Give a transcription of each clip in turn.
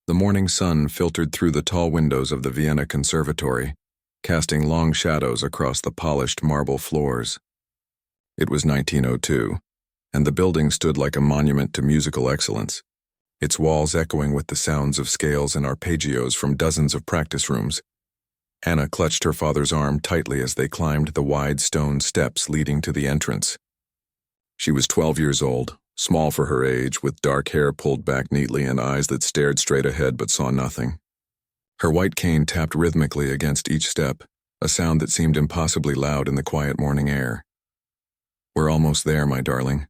The morning sun filtered through the tall windows of the Vienna Conservatory, casting long shadows across the polished marble floors. It was 1902, and the building stood like a monument to musical excellence, its walls echoing with the sounds of scales and arpeggios from dozens of practice rooms. Anna clutched her father's arm tightly as they climbed the wide stone steps leading to the entrance. She was 12 years old, small for her age, with dark hair pulled back neatly and eyes that stared straight ahead but saw nothing. Her white cane tapped rhythmically against each step, a sound that seemed impossibly loud in the quiet morning air. "We're almost there, my darling,"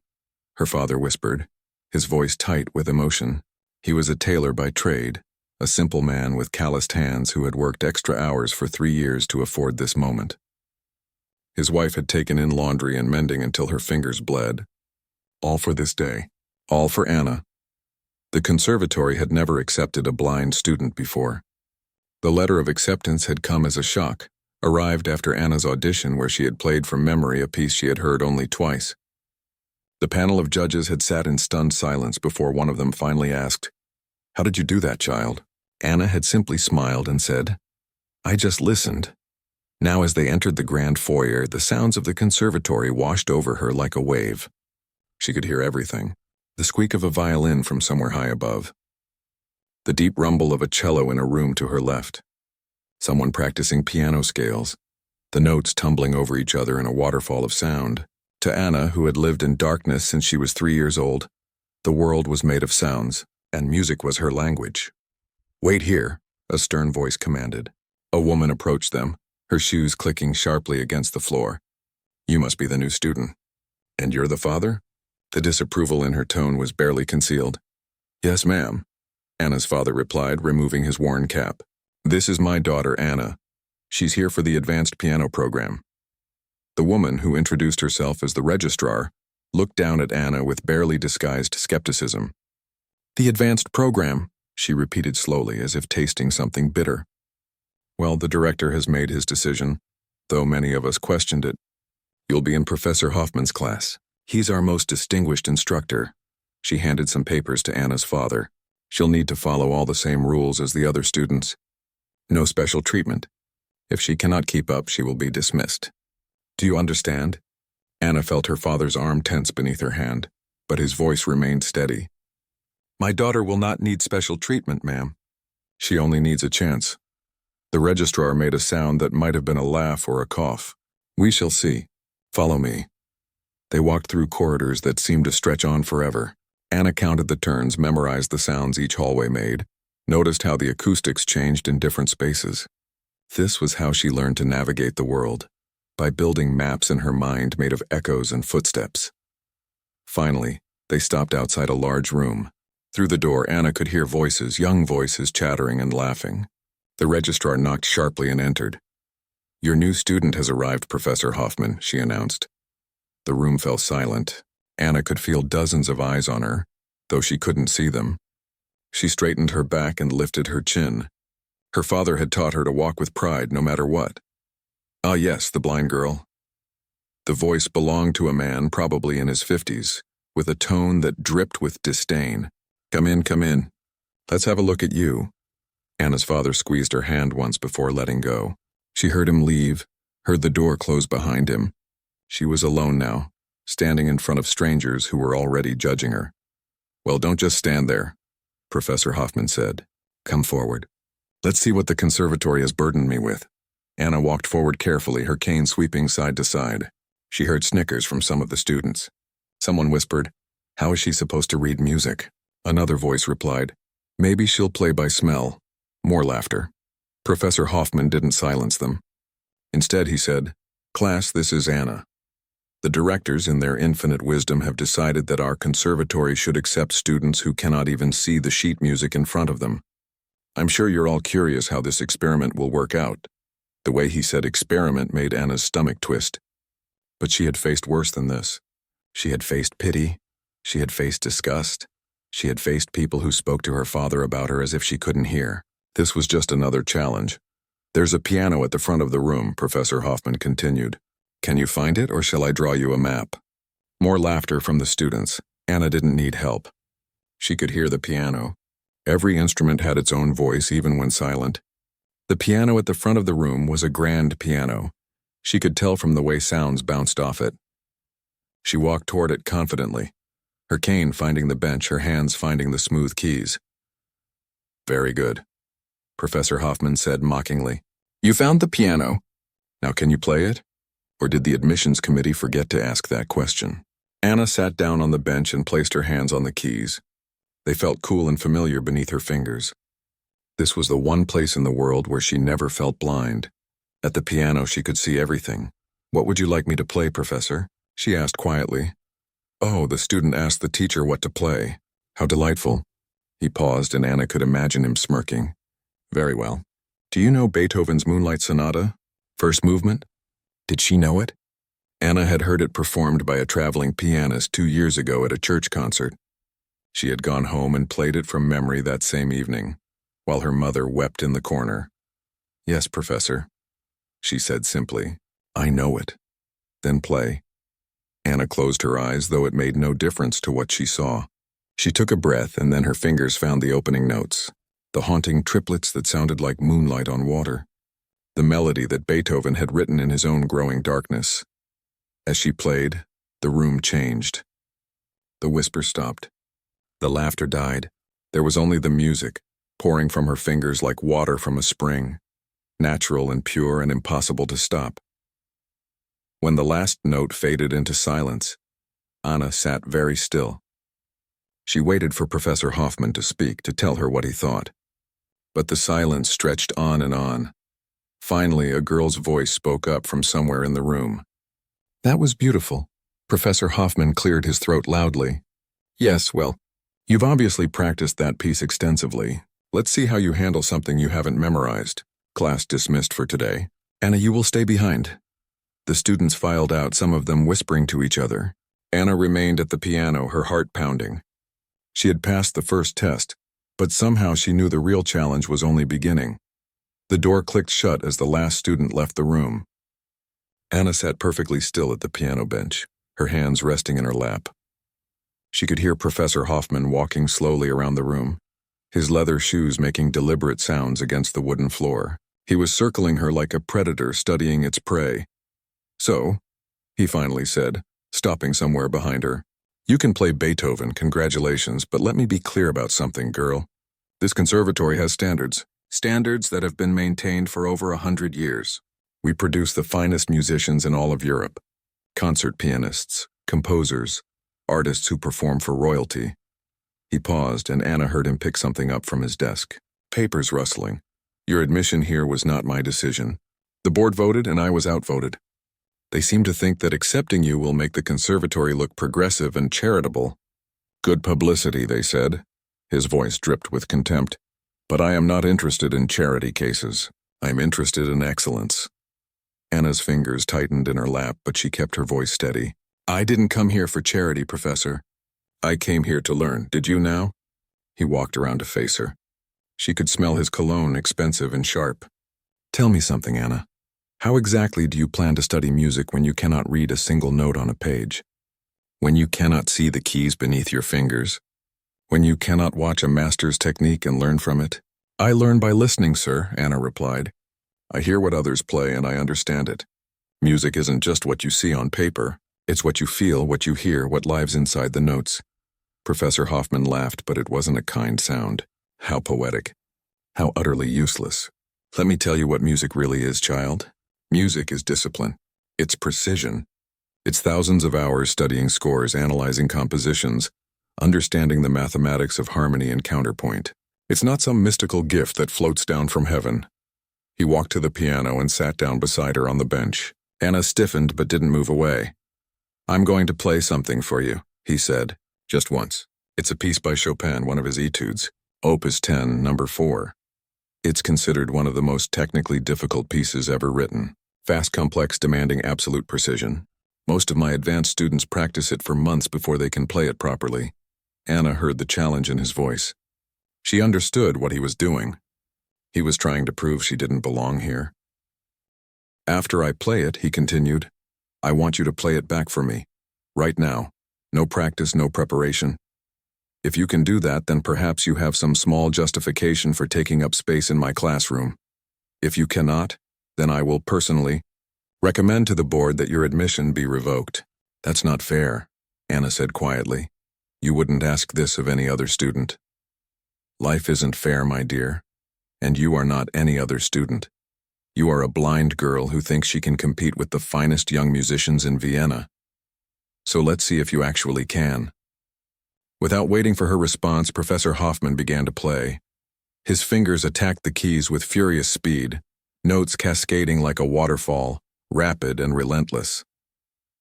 her father whispered, his voice tight with emotion. He was a tailor by trade, a simple man with calloused hands who had worked extra hours for 3 years to afford this moment. His wife had taken in laundry and mending until her fingers bled. All for this day. All for Anna. The conservatory had never accepted a blind student before. The letter of acceptance had come as a shock, arrived after Anna's audition where she had played from memory a piece she had heard only twice. The panel of judges had sat in stunned silence before one of them finally asked, "How did you do that, child?" Anna had simply smiled and said, "I just listened." Now as they entered the grand foyer, the sounds of the conservatory washed over her like a wave. She could hear everything: the squeak of a violin from somewhere high above, the deep rumble of a cello in a room to her left, someone practicing piano scales, the notes tumbling over each other in a waterfall of sound. To Anna, who had lived in darkness since she was 3 years old, the world was made of sounds, and music was her language. "Wait here," a stern voice commanded. A woman approached them, her shoes clicking sharply against the floor. "You must be the new student. And you're the father?" The disapproval in her tone was barely concealed. "Yes, ma'am," Anna's father replied, removing his worn cap. "This is my daughter, Anna. She's here for the advanced piano program." The woman, who introduced herself as the registrar, looked down at Anna with barely disguised skepticism. "The advanced program," she repeated slowly, as if tasting something bitter. "Well, the director has made his decision, though many of us questioned it. You'll be in Professor Hoffman's class. He's our most distinguished instructor." She handed some papers to Anna's father. "She'll need to follow all the same rules as the other students. No special treatment. If she cannot keep up, she will be dismissed. Do you understand?" Anna felt her father's arm tense beneath her hand, but his voice remained steady. "My daughter will not need special treatment, ma'am. She only needs a chance." The registrar made a sound that might have been a laugh or a cough. "We shall see. Follow me." They walked through corridors that seemed to stretch on forever. Anna counted the turns, memorized the sounds each hallway made, noticed how the acoustics changed in different spaces. This was how she learned to navigate the world, by building maps in her mind made of echoes and footsteps. Finally, they stopped outside a large room. Through the door, Anna could hear voices, young voices, chattering and laughing. The registrar knocked sharply and entered. "Your new student has arrived, Professor Hoffman," she announced. The room fell silent. Anna could feel dozens of eyes on her, though she couldn't see them. She straightened her back and lifted her chin. Her father had taught her to walk with pride no matter what. "Ah, yes, the blind girl." The voice belonged to a man probably in his 50s, with a tone that dripped with disdain. Come in, come in. Let's have a look at you." Anna's father squeezed her hand once before letting go. She heard him leave, heard the door close behind him. She was alone now, standing in front of strangers who were already judging her. "Well, don't just stand there," Professor Hoffman said. "Come forward. Let's see what the conservatory has burdened me with." Anna walked forward carefully, her cane sweeping side to side. She heard snickers from some of the students. Someone whispered, "How is she supposed to read music?" Another voice replied, "Maybe she'll play by smell." More laughter. Professor Hoffman didn't silence them. Instead, he said, "Class, this is Anna. The directors, in their infinite wisdom, have decided that our conservatory should accept students who cannot even see the sheet music in front of them. I'm sure you're all curious how this experiment will work out." The way he said experiment made Anna's stomach twist. But she had faced worse than this. She had faced pity. She had faced disgust. She had faced people who spoke to her father about her as if she couldn't hear. This was just another challenge. "There's a piano at the front of the room," Professor Hoffman continued. "Can you find it, or shall I draw you a map?" More laughter from the students. Anna didn't need help. She could hear the piano. Every instrument had its own voice, even when silent. The piano at the front of the room was a grand piano. She could tell from the way sounds bounced off it. She walked toward it confidently, her cane finding the bench, her hands finding the smooth keys. "Very good," Professor Hoffman said mockingly. "You found the piano. Now can you play it? Or did the admissions committee forget to ask that question?" Anna sat down on the bench and placed her hands on the keys. They felt cool and familiar beneath her fingers. This was the one place in the world where she never felt blind. At the piano, she could see everything. "What would you like me to play, Professor?" she asked quietly. Oh, the student asked the teacher what to play. How delightful. He paused, and Anna could imagine him smirking. "Very well. Do you know Beethoven's Moonlight Sonata? First movement?" Did she know it? Anna had heard it performed by a traveling pianist 2 years ago at a church concert. She had gone home and played it from memory that same evening, while her mother wept in the corner. "Yes, Professor," she said simply. "I know it." "Then play." Anna closed her eyes, though it made no difference to what she saw. She took a breath, and then her fingers found the opening notes, the haunting triplets that sounded like moonlight on water, the melody that Beethoven had written in his own growing darkness. As she played, the room changed. The whisper stopped. The laughter died. There was only the music, pouring from her fingers like water from a spring, natural and pure and impossible to stop. When the last note faded into silence, Anna sat very still. She waited for Professor Hoffman to speak, to tell her what he thought. But the silence stretched on and on. Finally, a girl's voice spoke up from somewhere in the room. "That was beautiful." Professor Hoffman cleared his throat loudly. "Yes, well, you've obviously practiced that piece extensively. Let's see how you handle something you haven't memorized. Class dismissed for today. Anna, you will stay behind." The students filed out, some of them whispering to each other. Anna remained at the piano, her heart pounding. She had passed the first test, but somehow she knew the real challenge was only beginning. The door clicked shut as the last student left the room. Anna sat perfectly still at the piano bench, her hands resting in her lap. She could hear Professor Hoffman walking slowly around the room, his leather shoes making deliberate sounds against the wooden floor. He was circling her like a predator studying its prey. "So," he finally said, stopping somewhere behind her, "you can play Beethoven, congratulations, but let me be clear about something, girl. This conservatory has standards that have been maintained for over 100 years. We produce the finest musicians in all of Europe, concert pianists, composers, artists who perform for royalty." He paused, and Anna heard him pick something up from his desk. Papers rustling. "Your admission here was not my decision. The board voted, and I was outvoted. They seem to think that accepting you will make the conservatory look progressive and charitable. Good publicity, they said." His voice dripped with contempt. "But I am not interested in charity cases. I am interested in excellence." Anna's fingers tightened in her lap, but she kept her voice steady. "I didn't come here for charity, Professor. I came here to learn. Did you now?" He walked around to face her. She could smell his cologne, expensive and sharp. "Tell me something, Anna. How exactly do you plan to study music when you cannot read a single note on a page? When you cannot see the keys beneath your fingers? When you cannot watch a master's technique and learn from it?" "I learn by listening, sir," Anna replied. "I hear what others play and I understand it. Music isn't just what you see on paper. It's what you feel, what you hear, what lives inside the notes." Professor Hoffman laughed, but it wasn't a kind sound. How poetic. How utterly useless. "Let me tell you what music really is, child. Music is discipline. It's precision. It's thousands of hours studying scores, analyzing compositions, understanding the mathematics of harmony and counterpoint. It's not some mystical gift that floats down from heaven." He walked to the piano and sat down beside her on the bench. Anna stiffened but didn't move away. "I'm going to play something for you," he said, "just once. It's a piece by Chopin, one of his etudes, Opus 10, number 4. It's considered one of the most technically difficult pieces ever written. Fast, complex, demanding absolute precision. Most of my advanced students practice it for months before they can play it properly." Anna heard the challenge in his voice. She understood what he was doing. He was trying to prove she didn't belong here. "After I play it," he continued, "I want you to play it back for me. Right now. No practice, no preparation. If you can do that, then perhaps you have some small justification for taking up space in my classroom. If you cannot, then I will personally recommend to the board that your admission be revoked. That's not fair, Anna said quietly. You wouldn't ask this of any other student. Life isn't fair, my dear, and you are not any other student. You are a blind girl who thinks she can compete with the finest young musicians in Vienna. So let's see if you actually can. Without waiting for her response, Professor Hoffman began to play. His fingers attacked the keys with furious speed, notes cascading like a waterfall, rapid and relentless.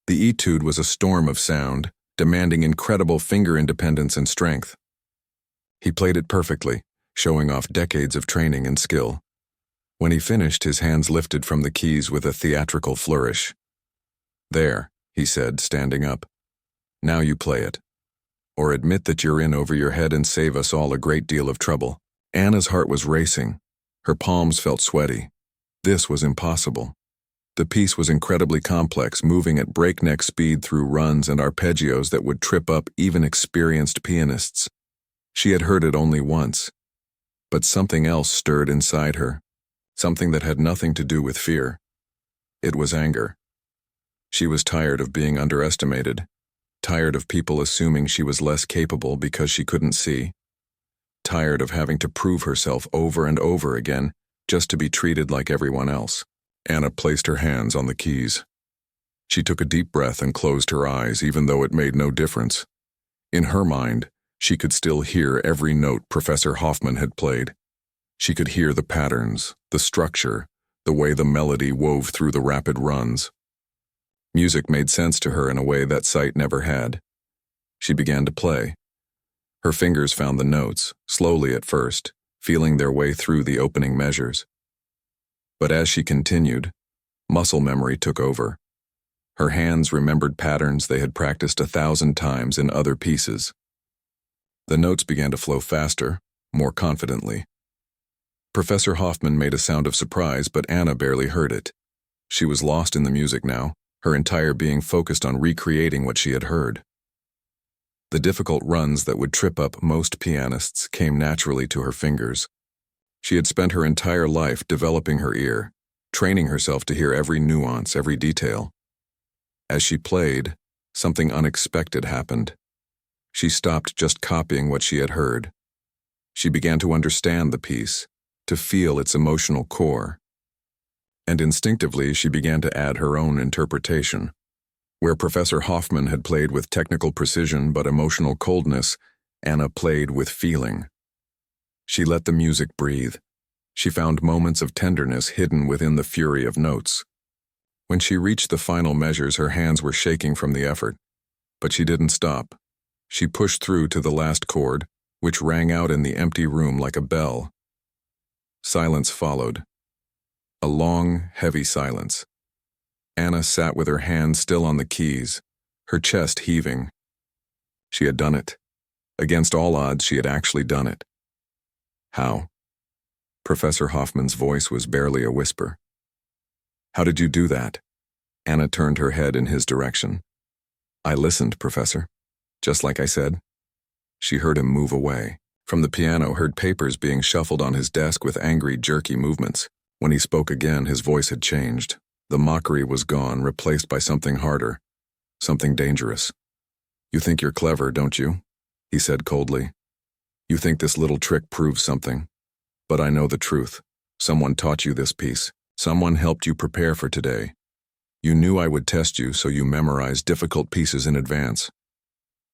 The etude was a storm of sound, demanding incredible finger independence and strength. He played it perfectly, showing off decades of training and skill. When he finished, his hands lifted from the keys with a theatrical flourish. There, he said, standing up. Now you play it. Or admit that you're in over your head and save us all a great deal of trouble. Anna's heart was racing. Her palms felt sweaty. This was impossible. The piece was incredibly complex, moving at breakneck speed through runs and arpeggios that would trip up even experienced pianists. She had heard it only once. But something else stirred inside her, something that had nothing to do with fear. It was anger. She was tired of being underestimated, tired of people assuming she was less capable because she couldn't see, tired of having to prove herself over and over again just to be treated like everyone else. Anna placed her hands on the keys. She took a deep breath and closed her eyes, even though it made no difference. In her mind, she could still hear every note Professor Hoffman had played. She could hear the patterns, the structure, the way the melody wove through the rapid runs. Music made sense to her in a way that sight never had. She began to play. Her fingers found the notes, slowly at first, feeling their way through the opening measures. But as she continued, muscle memory took over. Her hands remembered patterns they had practiced 1,000 times in other pieces. The notes began to flow faster, more confidently. Professor Hoffman made a sound of surprise, but Anna barely heard it. She was lost in the music now, her entire being focused on recreating what she had heard. The difficult runs that would trip up most pianists came naturally to her fingers. She had spent her entire life developing her ear, training herself to hear every nuance, every detail. As she played, something unexpected happened. She stopped just copying what she had heard. She began to understand the piece, to feel its emotional core. And instinctively, she began to add her own interpretation. Where Professor Hoffman had played with technical precision but emotional coldness, Anna played with feeling. She let the music breathe. She found moments of tenderness hidden within the fury of notes. When she reached the final measures, her hands were shaking from the effort. But she didn't stop. She pushed through to the last chord, which rang out in the empty room like a bell. Silence followed. A long, heavy silence. Anna sat with her hands still on the keys, her chest heaving. She had done it. Against all odds, she had actually done it. How? Professor Hoffman's voice was barely a whisper. How did you do that? Anna turned her head in his direction. I listened, Professor. Just like I said. She heard him move away. From the piano, heard papers being shuffled on his desk with angry, jerky movements. When he spoke again, his voice had changed. The mockery was gone, replaced by something harder, something dangerous. You think you're clever, don't you? He said coldly. You think this little trick proves something. But I know the truth. Someone taught you this piece. Someone helped you prepare for today. You knew I would test you, so you memorized difficult pieces in advance.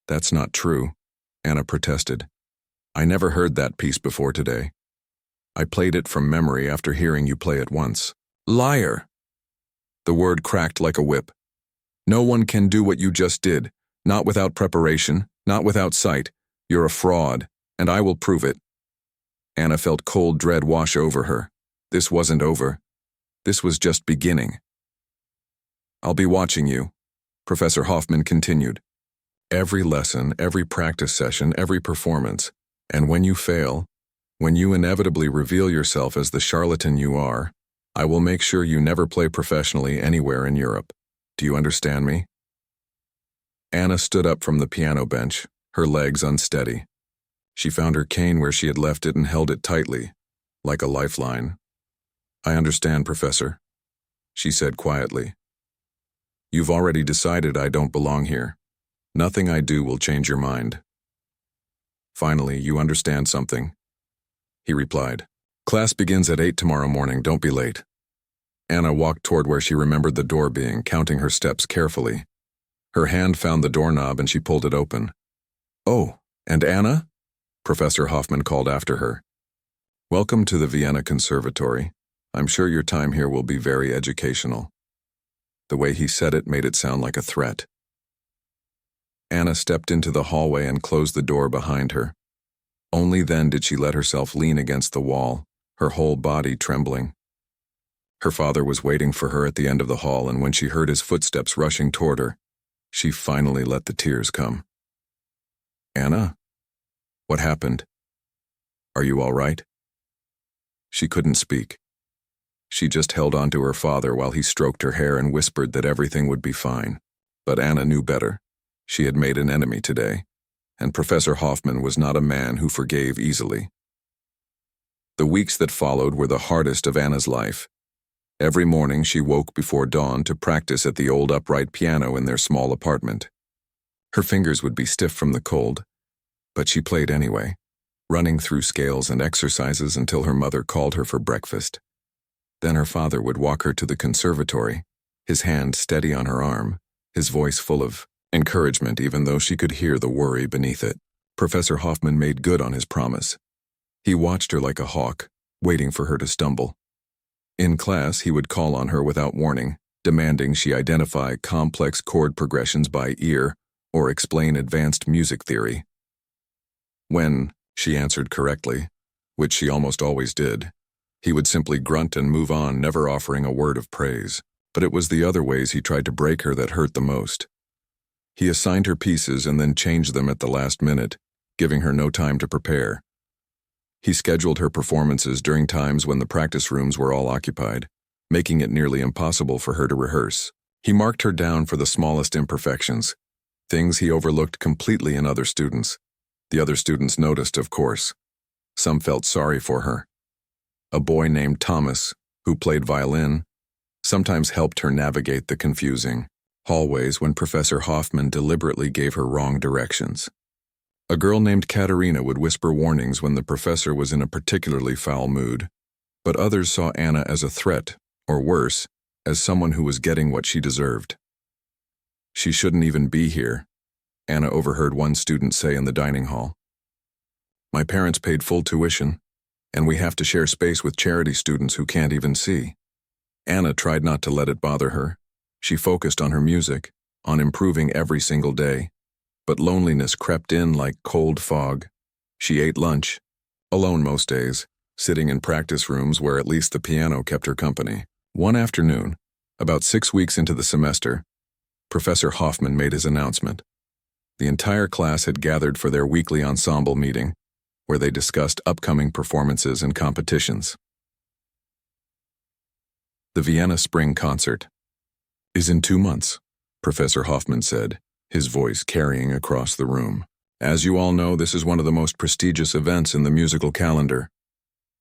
That's not true, Anna protested. I never heard that piece before today. I played it from memory after hearing you play it once. Liar! The word cracked like a whip. No one can do what you just did, not without preparation, not without sight. You're a fraud, and I will prove it. Anna felt cold dread wash over her. This wasn't over. This was just beginning. I'll be watching you, Professor Hoffman continued. Every lesson, every practice session, every performance. And when you fail, when you inevitably reveal yourself as the charlatan you are, I will make sure you never play professionally anywhere in Europe. Do you understand me? Anna stood up from the piano bench, her legs unsteady. She found her cane where she had left it and held it tightly, like a lifeline. "I understand, Professor," she said quietly. "You've already decided I don't belong here. Nothing I do will change your mind." "Finally, you understand something," he replied. "Class begins at 8 tomorrow morning, don't be late." Anna walked toward where she remembered the door being, counting her steps carefully. Her hand found the doorknob and she pulled it open. "Oh, and Anna?" Professor Hoffman called after her. "Welcome to the Vienna Conservatory. I'm sure your time here will be very educational." The way he said it made it sound like a threat. Anna stepped into the hallway and closed the door behind her. Only then did she let herself lean against the wall, her whole body trembling. Her father was waiting for her at the end of the hall, and when she heard his footsteps rushing toward her, she finally let the tears come. "Anna? What happened? Are you all right?" She couldn't speak. She just held on to her father while he stroked her hair and whispered that everything would be fine. But Anna knew better. She had made an enemy today, and Professor Hoffman was not a man who forgave easily. The weeks that followed were the hardest of Anna's life. Every morning she woke before dawn to practice at the old upright piano in their small apartment. Her fingers would be stiff from the cold, but she played anyway, running through scales and exercises until her mother called her for breakfast. Then her father would walk her to the conservatory, his hand steady on her arm, his voice full of encouragement even though she could hear the worry beneath it. Professor Hoffman made good on his promise. He watched her like a hawk, waiting for her to stumble. In class, he would call on her without warning, demanding she identify complex chord progressions by ear or explain advanced music theory. When she answered correctly, which she almost always did, he would simply grunt and move on, never offering a word of praise. But it was the other ways he tried to break her that hurt the most. He assigned her pieces and then changed them at the last minute, giving her no time to prepare. He scheduled her performances during times when the practice rooms were all occupied, making it nearly impossible for her to rehearse. He marked her down for the smallest imperfections, things he overlooked completely in other students. The other students noticed, of course. Some felt sorry for her. A boy named Thomas, who played violin, sometimes helped her navigate the confusing hallways when Professor Hoffman deliberately gave her wrong directions. A girl named Katerina would whisper warnings when the professor was in a particularly foul mood, but others saw Anna as a threat, or worse, as someone who was getting what she deserved. "She shouldn't even be here," Anna overheard one student say in the dining hall. "My parents paid full tuition, and we have to share space with charity students who can't even see." Anna tried not to let it bother her. She focused on her music, on improving every single day. But loneliness crept in like cold fog. She ate lunch, alone most days, sitting in practice rooms where at least the piano kept her company. One afternoon, about 6 weeks into the semester, Professor Hoffman made his announcement. The entire class had gathered for their weekly ensemble meeting, where they discussed upcoming performances and competitions. The Vienna Spring Concert is in 2 months, Professor Hoffman said, his voice carrying across the room. As you all know, this is one of the most prestigious events in the musical calendar.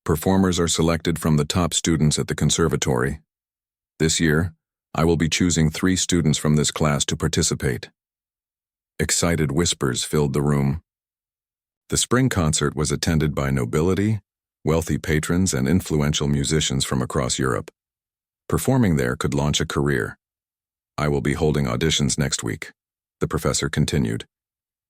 Performers are selected from the top students at the conservatory. This year, I will be choosing 3 students from this class to participate. Excited whispers filled the room. The spring concert was attended by nobility, wealthy patrons, and influential musicians from across Europe. Performing there could launch a career. I will be holding auditions next week, the professor continued.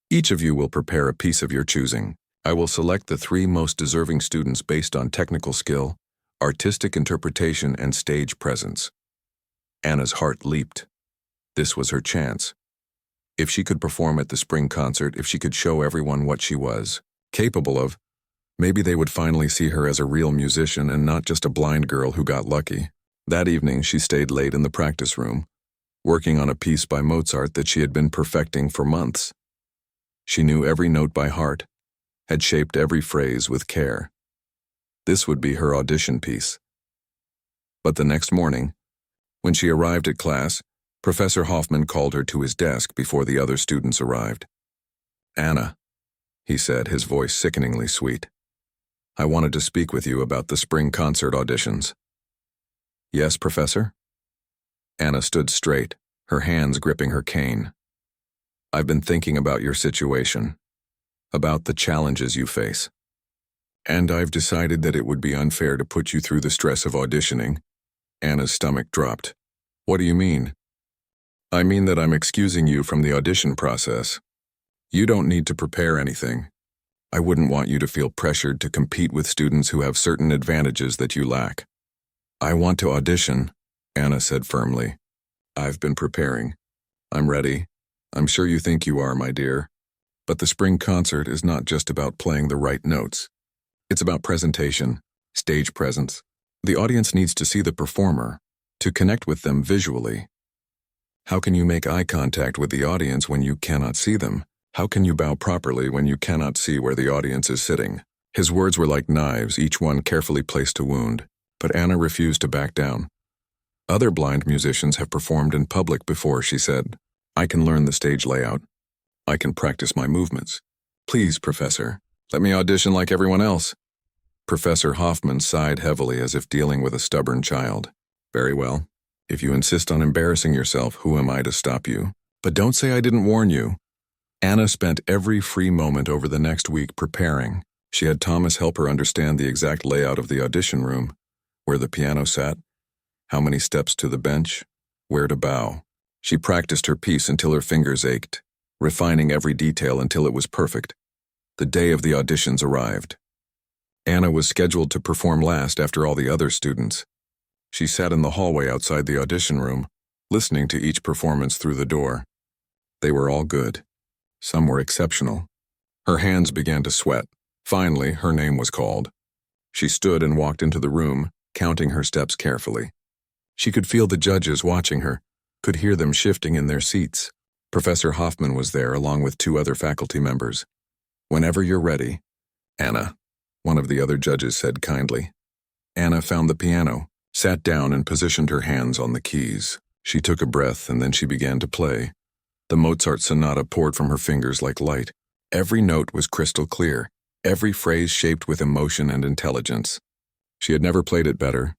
Each of you will prepare a piece of your choosing. I will select the 3 most deserving students based on technical skill, artistic interpretation, and stage presence. Anna's heart leaped. This was her chance. If she could perform at the spring concert, if she could show everyone what she was capable of, maybe they would finally see her as a real musician and not just a blind girl who got lucky. That evening, she stayed late in the practice room, working on a piece by Mozart that she had been perfecting for months. She knew every note by heart, had shaped every phrase with care. This would be her audition piece. But the next morning, when she arrived at class, Professor Hoffman called her to his desk before the other students arrived. "Anna," he said, his voice sickeningly sweet. "I wanted to speak with you about the spring concert auditions." "Yes, Professor?" Anna stood straight, her hands gripping her cane. "I've been thinking about your situation, about the challenges you face. And I've decided that it would be unfair to put you through the stress of auditioning." Anna's stomach dropped. "What do you mean?" "I mean that I'm excusing you from the audition process. You don't need to prepare anything. I wouldn't want you to feel pressured to compete with students who have certain advantages that you lack." "I want to audition," Anna said firmly. "I've been preparing. I'm ready. I'm sure you think you are, my dear. But the spring concert is not just about playing the right notes. It's about presentation, stage presence. The audience needs to see the performer, to connect with them visually. How can you make eye contact with the audience when you cannot see them? How can you bow properly when you cannot see where the audience is sitting?" His words were like knives, each one carefully placed to wound, but Anna refused to back down. "Other blind musicians have performed in public before," she said. "I can learn the stage layout. I can practice my movements. Please, Professor, let me audition like everyone else." Professor Hoffman sighed heavily as if dealing with a stubborn child. "Very well. If you insist on embarrassing yourself, who am I to stop you? But don't say I didn't warn you." Anna spent every free moment over the next week preparing. She had Thomas help her understand the exact layout of the audition room, where the piano sat, how many steps to the bench, where to bow. She practiced her piece until her fingers ached, refining every detail until it was perfect. The day of the auditions arrived. Anna was scheduled to perform last after all the other students. She sat in the hallway outside the audition room, listening to each performance through the door. They were all good. Some were exceptional. Her hands began to sweat. Finally, her name was called. She stood and walked into the room, counting her steps carefully. She could feel the judges watching her, could hear them shifting in their seats. Professor Hoffman was there along with 2 other faculty members. "Whenever you're ready, Anna," one of the other judges said kindly. Anna found the piano, sat down and positioned her hands on the keys. She took a breath and then she began to play. The Mozart sonata poured from her fingers like light. Every note was crystal clear, every phrase shaped with emotion and intelligence. She had never played it better.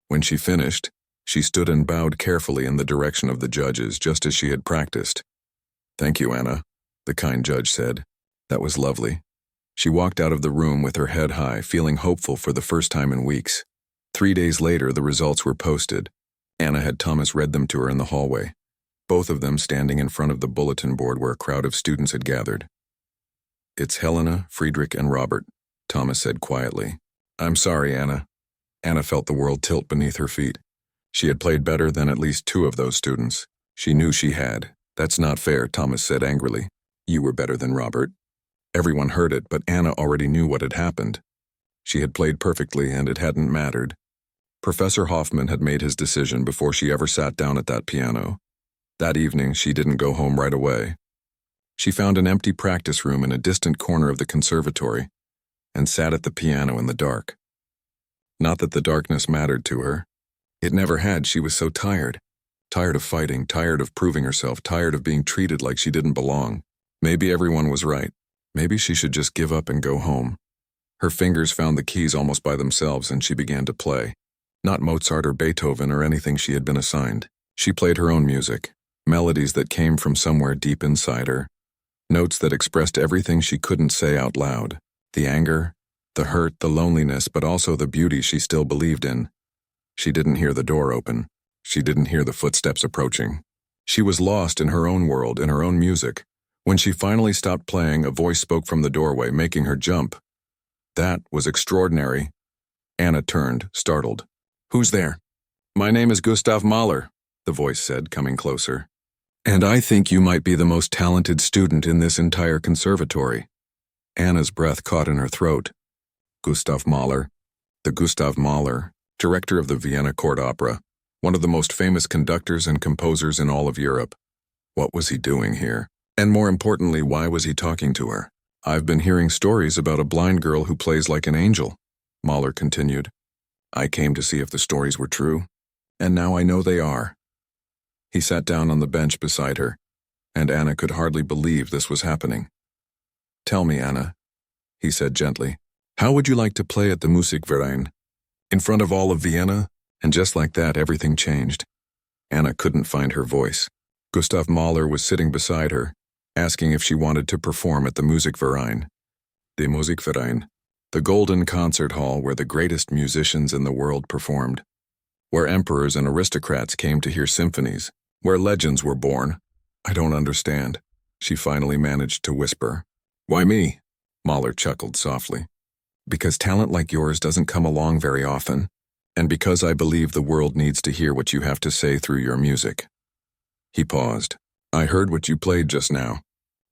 When she finished, she stood and bowed carefully in the direction of the judges, just as she had practiced. "Thank you, Anna," the kind judge said. "That was lovely." She walked out of the room with her head high, feeling hopeful for the first time in weeks. 3 days later, the results were posted. Anna had Thomas read them to her in the hallway, both of them standing in front of the bulletin board where a crowd of students had gathered. "It's Helena, Friedrich, and Robert," Thomas said quietly. "I'm sorry, Anna." Anna felt the world tilt beneath her feet. She had played better than at least 2 of those students. She knew she had. "That's not fair," Thomas said angrily. "You were better than Robert." Everyone heard it, but Anna already knew what had happened. She had played perfectly, and it hadn't mattered. Professor Hoffman had made his decision before she ever sat down at that piano. That evening, she didn't go home right away. She found an empty practice room in a distant corner of the conservatory and sat at the piano in the dark. Not that the darkness mattered to her. It never had. She was so tired. Tired of fighting, tired of proving herself, tired of being treated like she didn't belong. Maybe everyone was right. Maybe she should just give up and go home. Her fingers found the keys almost by themselves and she began to play. Not Mozart or Beethoven or anything she had been assigned. She played her own music, melodies that came from somewhere deep inside her, notes that expressed everything she couldn't say out loud, the anger, the hurt, the loneliness, but also the beauty she still believed in. She didn't hear the door open. She didn't hear the footsteps approaching. She was lost in her own world, in her own music. When she finally stopped playing, a voice spoke from the doorway, making her jump. That was extraordinary. Anna turned, startled. "Who's there?" "My name is Gustav Mahler," the voice said, coming closer. "And I think you might be the most talented student in this entire conservatory." Anna's breath caught in her throat. Gustav Mahler. The Gustav Mahler, director of the Vienna Court Opera, one of the most famous conductors and composers in all of Europe. What was he doing here? And more importantly, why was he talking to her? "I've been hearing stories about a blind girl who plays like an angel," Mahler continued. "I came to see if the stories were true, and now I know they are." He sat down on the bench beside her, and Anna could hardly believe this was happening. "Tell me, Anna, he said gently. How would you like to play at the Musikverein? In front of all of Vienna? And just like that, everything changed. Anna couldn't find her voice. Gustav Mahler was sitting beside her, asking if she wanted to perform at the Musikverein. The Musikverein, the golden concert hall where the greatest musicians in the world performed, where emperors and aristocrats came to hear symphonies, where legends were born. I don't understand, she finally managed to whisper. Why me? Mahler chuckled softly. Because talent like yours doesn't come along very often, and because I believe the world needs to hear what you have to say through your music. He paused. I heard what you played just now.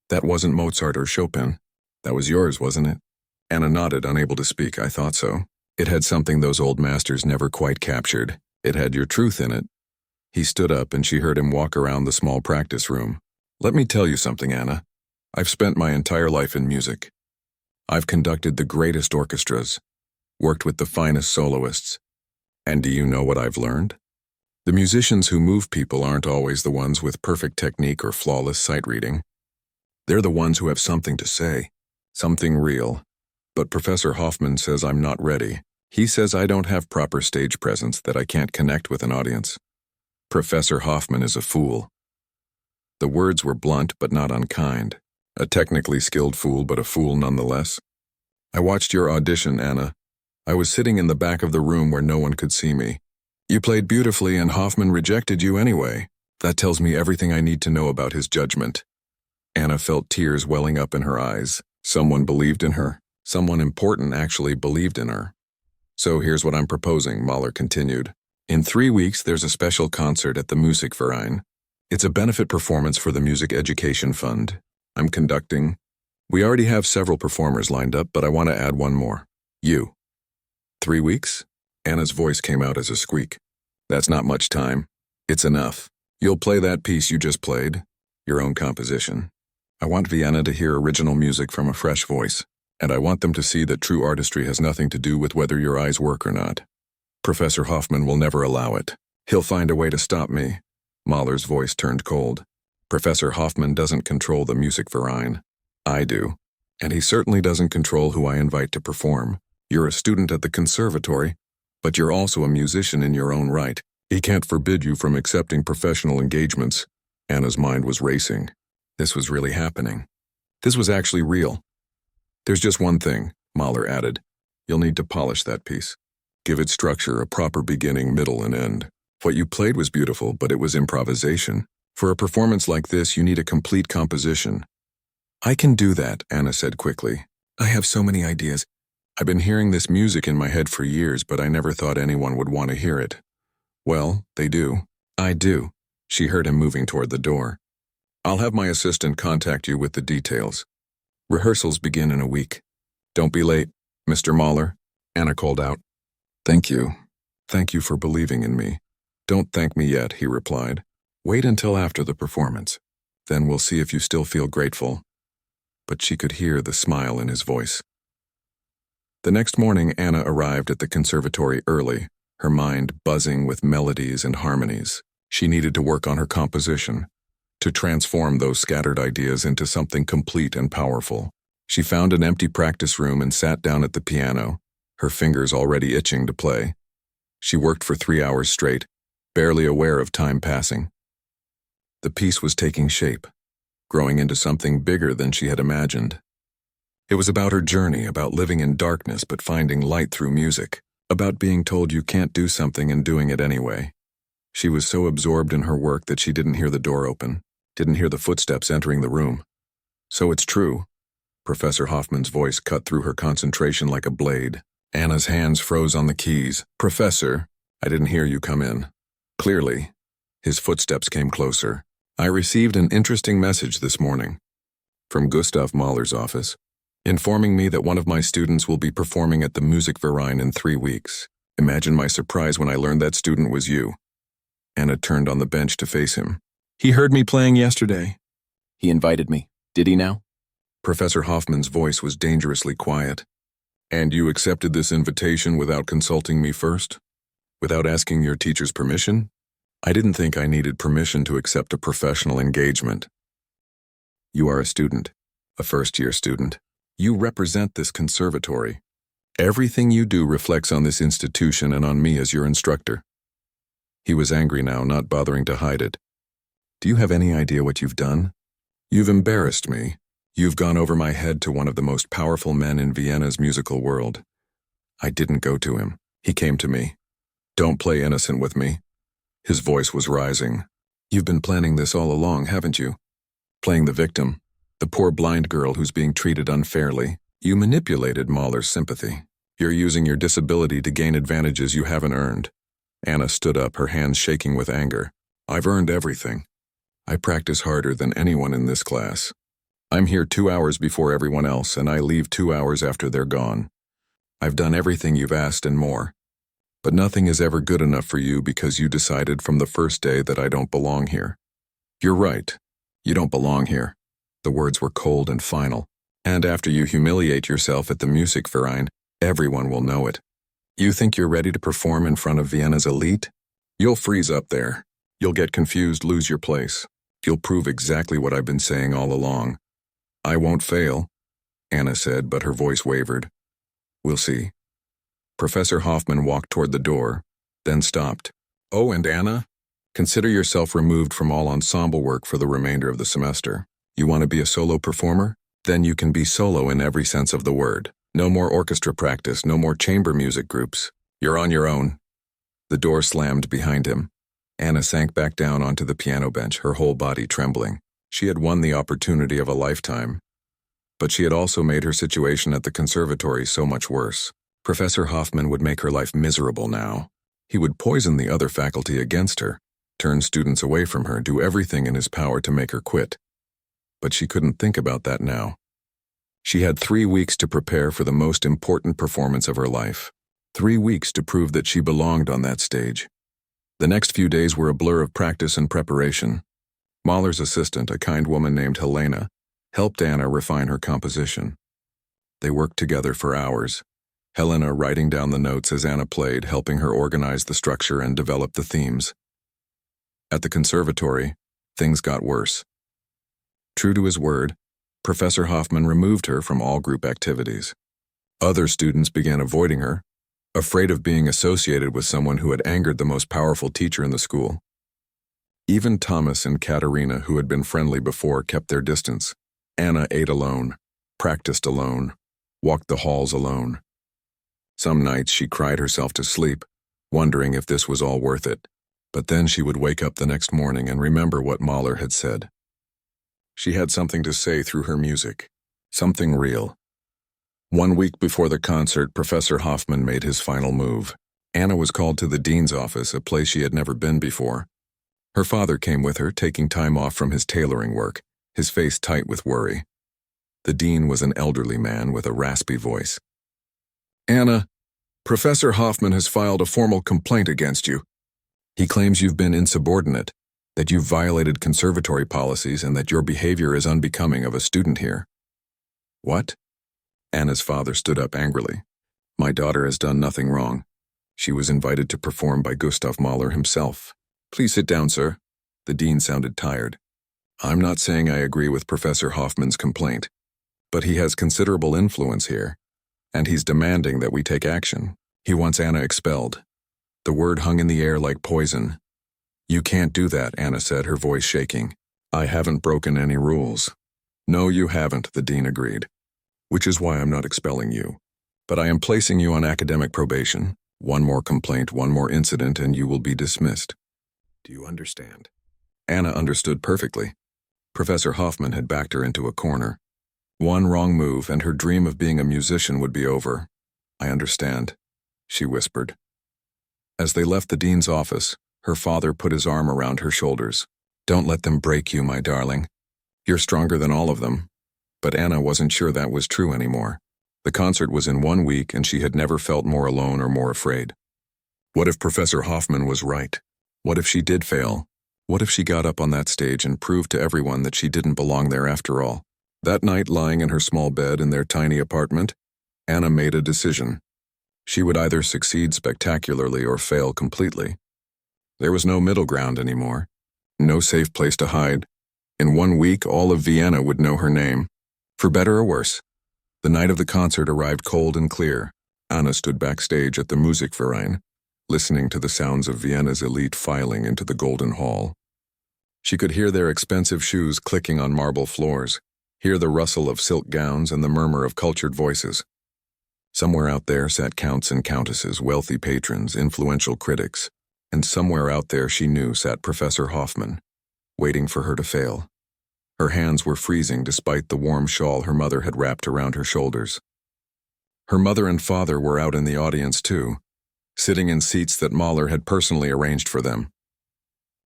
That wasn't Mozart or Chopin. That was yours, wasn't it? Anna nodded, unable to speak. I thought so. It had something those old masters never quite captured. It had your truth in it. He stood up and she heard him walk around the small practice room. Let me tell you something, Anna. I've spent my entire life in music. I've conducted the greatest orchestras, worked with the finest soloists. And do you know what I've learned? The musicians who move people aren't always the ones with perfect technique or flawless sight reading. They're the ones who have something to say, something real. But Professor Hoffman says I'm not ready. He says I don't have proper stage presence, that I can't connect with an audience. Professor Hoffman is a fool. The words were blunt but not unkind. A technically skilled fool, but a fool nonetheless. I watched your audition, Anna. I was sitting in the back of the room where no one could see me. You played beautifully and Hoffman rejected you anyway. That tells me everything I need to know about his judgment. Anna felt tears welling up in her eyes. Someone believed in her. Someone important actually believed in her. So here's what I'm proposing, Mahler continued. In 3 weeks, there's a special concert at the Musikverein. It's a benefit performance for the Music Education Fund. I'm conducting. We already have several performers lined up, but I want to add one more. You. 3 weeks? Anna's voice came out as a squeak. That's not much time. It's enough. You'll play that piece you just played, your own composition. I want Vienna to hear original music from a fresh voice, and I want them to see that true artistry has nothing to do with whether your eyes work or not. Professor Hoffman will never allow it. He'll find a way to stop me. Mahler's voice turned cold. Professor Hoffman doesn't control the Musikverein. I do. And he certainly doesn't control who I invite to perform. You're a student at the conservatory, but you're also a musician in your own right. He can't forbid you from accepting professional engagements. Anna's mind was racing. This was really happening. This was actually real. There's just one thing, Mahler added. You'll need to polish that piece. Give it structure, a proper beginning, middle, and end. What you played was beautiful, but it was improvisation. For a performance like this, you need a complete composition. I can do that, Anna said quickly. I have so many ideas. I've been hearing this music in my head for years, but I never thought anyone would want to hear it. Well, they do. I do. She heard him moving toward the door. I'll have my assistant contact you with the details. Rehearsals begin in a week. Don't be late, Mr. Mahler, Anna called out. Thank you. Thank you for believing in me. Don't thank me yet, he replied. Wait until after the performance. Then we'll see if you still feel grateful. But she could hear the smile in his voice. The next morning, Anna arrived at the conservatory early, her mind buzzing with melodies and harmonies. She needed to work on her composition, to transform those scattered ideas into something complete and powerful. She found an empty practice room and sat down at the piano, her fingers already itching to play. She worked for 3 hours straight, barely aware of time passing. The piece was taking shape, growing into something bigger than she had imagined. It was about her journey, about living in darkness but finding light through music, about being told you can't do something and doing it anyway. She was so absorbed in her work that she didn't hear the door open, didn't hear the footsteps entering the room. So it's true. Professor Hoffman's voice cut through her concentration like a blade. Anna's hands froze on the keys. Professor, I didn't hear you come in. Clearly. His footsteps came closer. I received an interesting message this morning from Gustav Mahler's office, informing me that one of my students will be performing at the Musikverein in 3 weeks. Imagine my surprise when I learned that student was you. Anna turned on the bench to face him. He heard me playing yesterday. He invited me. Did he now? Professor Hoffman's voice was dangerously quiet. And you accepted this invitation without consulting me first? Without asking your teacher's permission? I didn't think I needed permission to accept a professional engagement. You are a student, a first-year student. You represent this conservatory. Everything you do reflects on this institution and on me as your instructor." He was angry now, not bothering to hide it. "Do you have any idea what you've done? You've embarrassed me. You've gone over my head to one of the most powerful men in Vienna's musical world." I didn't go to him. He came to me. "Don't play innocent with me." His voice was rising. "You've been planning this all along, haven't you? Playing the victim, the poor blind girl who's being treated unfairly. You manipulated Mahler's sympathy. You're using your disability to gain advantages you haven't earned." Anna stood up, her hands shaking with anger. "I've earned everything. I practice harder than anyone in this class. I'm here 2 hours before everyone else, and I leave 2 hours after they're gone. I've done everything you've asked and more. But nothing is ever good enough for you because you decided from the first day that I don't belong here. You're right. You don't belong here." The words were cold and final. "And after you humiliate yourself at the Musikverein, everyone will know it. You think you're ready to perform in front of Vienna's elite? You'll freeze up there. You'll get confused, lose your place. You'll prove exactly what I've been saying all along." "I won't fail," Anna said, but her voice wavered. "We'll see." Professor Hoffman walked toward the door, then stopped. "Oh, and Anna, consider yourself removed from all ensemble work for the remainder of the semester. You want to be a solo performer? Then you can be solo in every sense of the word. No more orchestra practice, no more chamber music groups. You're on your own." The door slammed behind him. Anna sank back down onto the piano bench, her whole body trembling. She had won the opportunity of a lifetime. But she had also made her situation at the conservatory so much worse. Professor Hoffman would make her life miserable now. He would poison the other faculty against her, turn students away from her, do everything in his power to make her quit. But she couldn't think about that now. She had 3 weeks to prepare for the most important performance of her life. 3 weeks to prove that she belonged on that stage. The next few days were a blur of practice and preparation. Mahler's assistant, a kind woman named Helena, helped Anna refine her composition. They worked together for hours, Helena writing down the notes as Anna played, helping her organize the structure and develop the themes. At the conservatory, things got worse. True to his word, Professor Hoffman removed her from all group activities. Other students began avoiding her, afraid of being associated with someone who had angered the most powerful teacher in the school. Even Thomas and Katerina, who had been friendly before, kept their distance. Anna ate alone, practiced alone, walked the halls alone. Some nights she cried herself to sleep, wondering if this was all worth it. But then she would wake up the next morning and remember what Mahler had said. She had something to say through her music, something real. 1 week before the concert, Professor Hoffman made his final move. Anna was called to the dean's office, a place she had never been before. Her father came with her, taking time off from his tailoring work, his face tight with worry. The dean was an elderly man with a raspy voice. "Anna, Professor Hoffman has filed a formal complaint against you. He claims you've been insubordinate, that you've violated conservatory policies, and that your behavior is unbecoming of a student here." "What?" Anna's father stood up angrily. "My daughter has done nothing wrong. She was invited to perform by Gustav Mahler himself." "Please sit down, sir." The dean sounded tired. "I'm not saying I agree with Professor Hoffman's complaint, but he has considerable influence here, and he's demanding that we take action. He wants Anna expelled." The word hung in the air like poison. "You can't do that," Anna said, her voice shaking. "I haven't broken any rules." "No, you haven't," the dean agreed. "Which is why I'm not expelling you. But I am placing you on academic probation. 1 more complaint, 1 more incident, and you will be dismissed. Do you understand?" Anna understood perfectly. Professor Hoffman had backed her into a corner. 1 wrong move, and her dream of being a musician would be over. "I understand," she whispered. As they left the dean's office, her father put his arm around her shoulders. "Don't let them break you, my darling. You're stronger than all of them." But Anna wasn't sure that was true anymore. The concert was in 1 week, and she had never felt more alone or more afraid. What if Professor Hoffman was right? What if she did fail? What if she got up on that stage and proved to everyone that she didn't belong there after all? That night, lying in her small bed in their tiny apartment, Anna made a decision. She would either succeed spectacularly or fail completely. There was no middle ground anymore. No safe place to hide. In 1 week, all of Vienna would know her name, for better or worse. The night of the concert arrived cold and clear. Anna stood backstage at the Musikverein, listening to the sounds of Vienna's elite filing into the Golden Hall. She could hear their expensive shoes clicking on marble floors, hear the rustle of silk gowns and the murmur of cultured voices. Somewhere out there sat counts and countesses, wealthy patrons, influential critics, and somewhere out there she knew sat Professor Hoffman, waiting for her to fail. Her hands were freezing despite the warm shawl her mother had wrapped around her shoulders. Her mother and father were out in the audience too, sitting in seats that Mahler had personally arranged for them.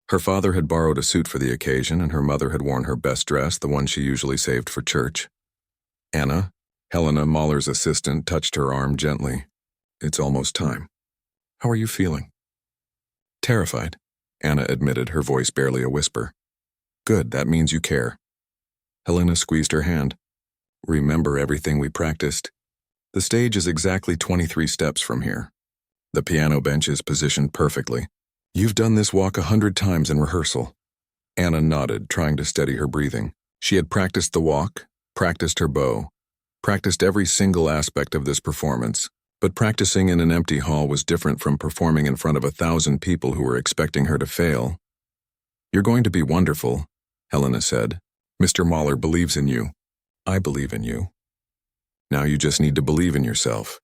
Her father had borrowed a suit for the occasion, and her mother had worn her best dress, the one she usually saved for church. Anna, Helena, Mahler's assistant, touched her arm gently. "It's almost time. How are you feeling?" "Terrified," Anna admitted, her voice barely a whisper. "Good, that means you care." Helena squeezed her hand. "Remember everything we practiced? The stage is exactly 23 steps from here. The piano bench is positioned perfectly. You've done this walk 100 times in rehearsal." Anna nodded, trying to steady her breathing. She had practiced the walk, practiced her bow, practiced every single aspect of this performance, but practicing in an empty hall was different from performing in front of 1,000 people who were expecting her to fail. "You're going to be wonderful," Helena said. "Mr. Mahler believes in you. I believe in you. Now you just need to believe in yourself."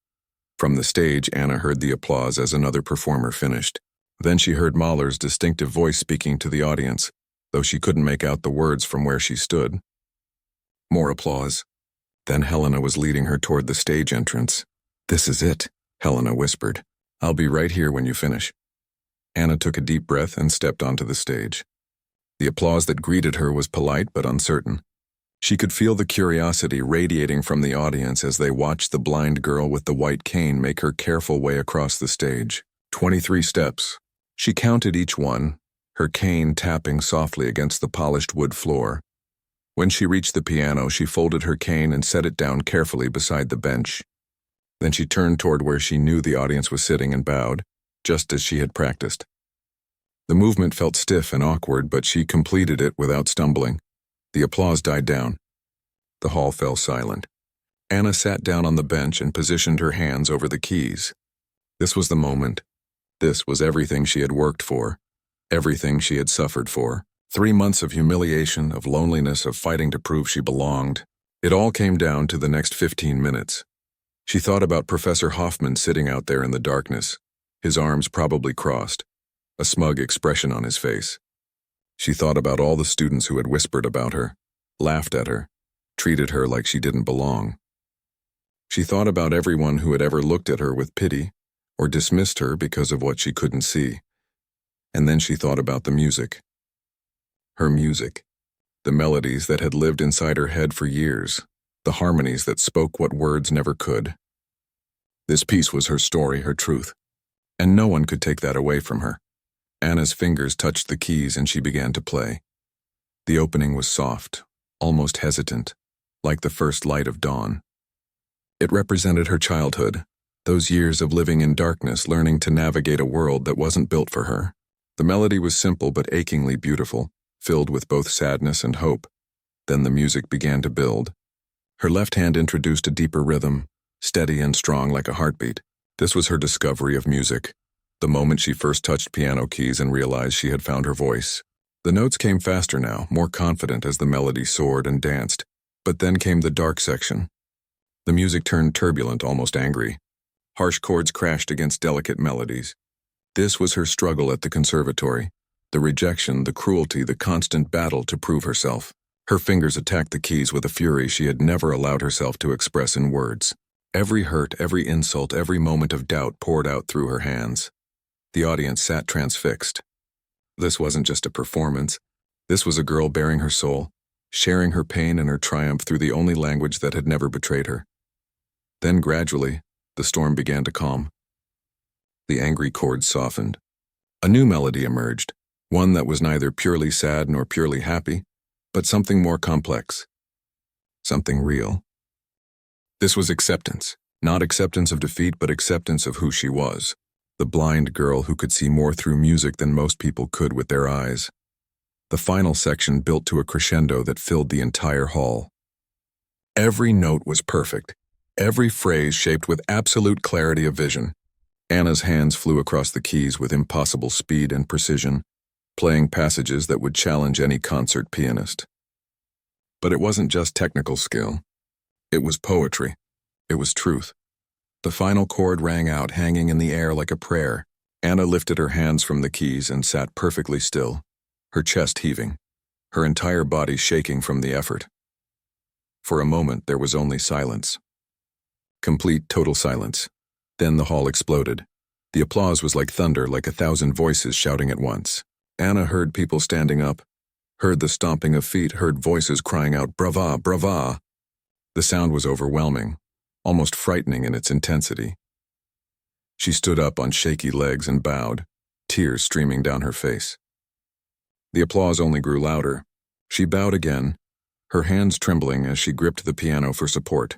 From the stage, Anna heard the applause as another performer finished. Then she heard Mahler's distinctive voice speaking to the audience, though she couldn't make out the words from where she stood. More applause. Then Helena was leading her toward the stage entrance. "This is it," Helena whispered. "I'll be right here when you finish." Anna took a deep breath and stepped onto the stage. The applause that greeted her was polite but uncertain. She could feel the curiosity radiating from the audience as they watched the blind girl with the white cane make her careful way across the stage. 23 steps. She counted each one, her cane tapping softly against the polished wood floor. When she reached the piano, she folded her cane and set it down carefully beside the bench. Then she turned toward where she knew the audience was sitting and bowed, just as she had practiced. The movement felt stiff and awkward, but she completed it without stumbling. The applause died down. The hall fell silent. Anna sat down on the bench and positioned her hands over the keys. This was the moment. This was everything she had worked for, everything she had suffered for. 3 months of humiliation, of loneliness, of fighting to prove she belonged. It all came down to the next 15 minutes. She thought about Professor Hoffman sitting out there in the darkness, his arms probably crossed, a smug expression on his face. She thought about all the students who had whispered about her, laughed at her, treated her like she didn't belong. She thought about everyone who had ever looked at her with pity or dismissed her because of what she couldn't see. And then she thought about the music. Her music. The melodies that had lived inside her head for years. The harmonies that spoke what words never could. This piece was her story, her truth. And no one could take that away from her. Anna's fingers touched the keys and she began to play. The opening was soft, almost hesitant, like the first light of dawn. It represented her childhood, those years of living in darkness, learning to navigate a world that wasn't built for her. The melody was simple but achingly beautiful, filled with both sadness and hope. Then the music began to build. Her left hand introduced a deeper rhythm, steady and strong like a heartbeat. This was her discovery of music, the moment she first touched piano keys and realized she had found her voice. The notes came faster now, more confident as the melody soared and danced. But then came the dark section. The music turned turbulent, almost angry. Harsh chords crashed against delicate melodies. This was her struggle at the conservatory. The rejection, the cruelty, the constant battle to prove herself. Her fingers attacked the keys with a fury she had never allowed herself to express in words. Every hurt, every insult, every moment of doubt poured out through her hands. The audience sat transfixed. This wasn't just a performance. This was a girl bearing her soul, sharing her pain and her triumph through the only language that had never betrayed her. Then gradually, the storm began to calm. The angry chords softened. A new melody emerged, one that was neither purely sad nor purely happy, but something more complex. Something real. This was acceptance, not acceptance of defeat, but acceptance of who she was. The blind girl who could see more through music than most people could with their eyes. The final section built to a crescendo that filled the entire hall. Every note was perfect, every phrase shaped with absolute clarity of vision. Anna's hands flew across the keys with impossible speed and precision, playing passages that would challenge any concert pianist. But it wasn't just technical skill. It was poetry. It was truth. The final chord rang out, hanging in the air like a prayer. Anna lifted her hands from the keys and sat perfectly still, her chest heaving, her entire body shaking from the effort. For a moment, there was only silence. Complete, total silence. Then the hall exploded. The applause was like thunder, like 1,000 voices shouting at once. Anna heard people standing up, heard the stomping of feet, heard voices crying out, "Brava, brava!" The sound was overwhelming, almost frightening in its intensity. She stood up on shaky legs and bowed, tears streaming down her face. The applause only grew louder. She bowed again, her hands trembling as she gripped the piano for support.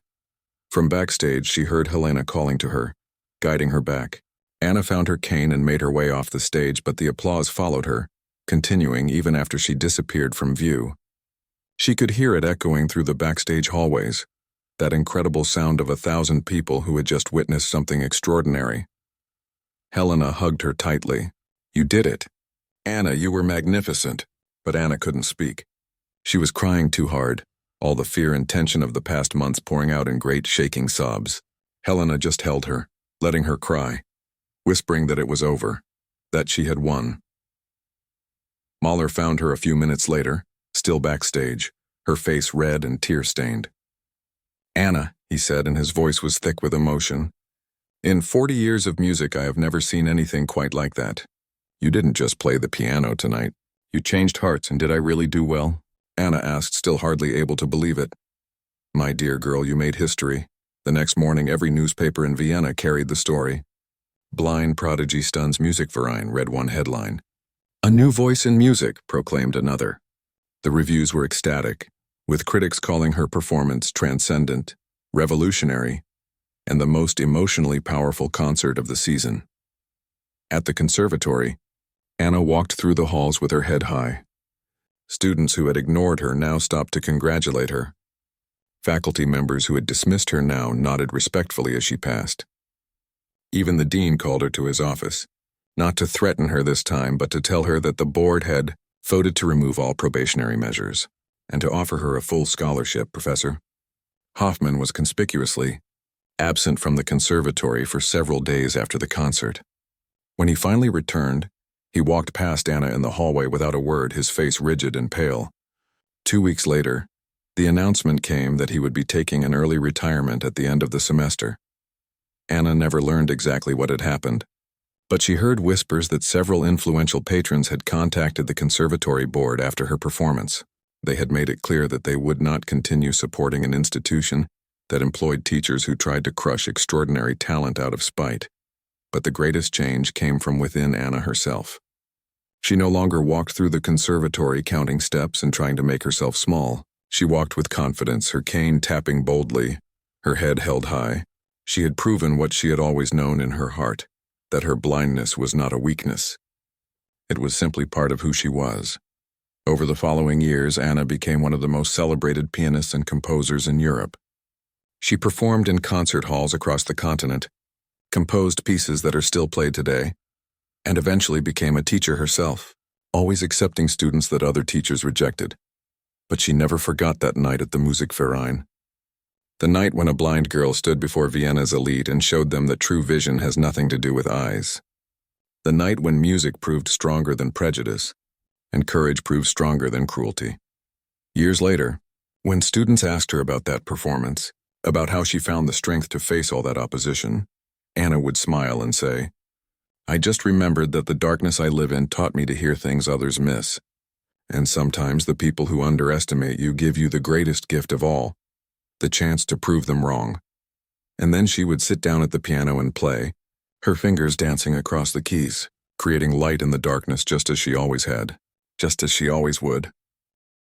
From backstage, she heard Helena calling to her, guiding her back. Anna found her cane and made her way off the stage, but the applause followed her, continuing even after she disappeared from view. She could hear it echoing through the backstage hallways, that incredible sound of 1,000 people who had just witnessed something extraordinary. Helena hugged her tightly. "You did it. Anna, you were magnificent." But Anna couldn't speak. She was crying too hard, all the fear and tension of the past months pouring out in great shaking sobs. Helena just held her, letting her cry, whispering that it was over, that she had won. Mahler found her a few minutes later, still backstage, her face red and tear-stained. "Anna," he said, and his voice was thick with emotion, "in 40 years of music I have never seen anything quite like that. You didn't just play the piano tonight. You changed hearts, and did I really do well?" Anna asked, still hardly able to believe it. "My dear girl, you made history." The next morning, every newspaper in Vienna carried the story. "Blind prodigy stuns Musikverein," read one headline. "A new voice in music," proclaimed another. The reviews were ecstatic, with critics calling her performance transcendent, revolutionary, and the most emotionally powerful concert of the season. At the conservatory, Anna walked through the halls with her head high. Students who had ignored her now stopped to congratulate her. Faculty members who had dismissed her now nodded respectfully as she passed. Even the dean called her to his office, not to threaten her this time, but to tell her that the board had voted to remove all probationary measures and to offer her a full scholarship. Professor Hoffman was conspicuously absent from the conservatory for several days after the concert. When he finally returned, he walked past Anna in the hallway without a word, his face rigid and pale. 2 weeks later, the announcement came that he would be taking an early retirement at the end of the semester. Anna never learned exactly what had happened, but she heard whispers that several influential patrons had contacted the conservatory board after her performance. They had made it clear that they would not continue supporting an institution that employed teachers who tried to crush extraordinary talent out of spite. But the greatest change came from within Anna herself. She no longer walked through the conservatory counting steps and trying to make herself small. She walked with confidence, her cane tapping boldly, her head held high. She had proven what she had always known in her heart, that her blindness was not a weakness. It was simply part of who she was. Over the following years, Anna became one of the most celebrated pianists and composers in Europe. She performed in concert halls across the continent, composed pieces that are still played today, and eventually became a teacher herself, always accepting students that other teachers rejected. But she never forgot that night at the Musikverein. The night when a blind girl stood before Vienna's elite and showed them that true vision has nothing to do with eyes. The night when music proved stronger than prejudice, and courage proved stronger than cruelty. Years later, when students asked her about that performance, about how she found the strength to face all that opposition, Anna would smile and say, "I just remembered that the darkness I live in taught me to hear things others miss. And sometimes the people who underestimate you give you the greatest gift of all, the chance to prove them wrong." And then she would sit down at the piano and play, her fingers dancing across the keys, creating light in the darkness just as she always had, just as she always would.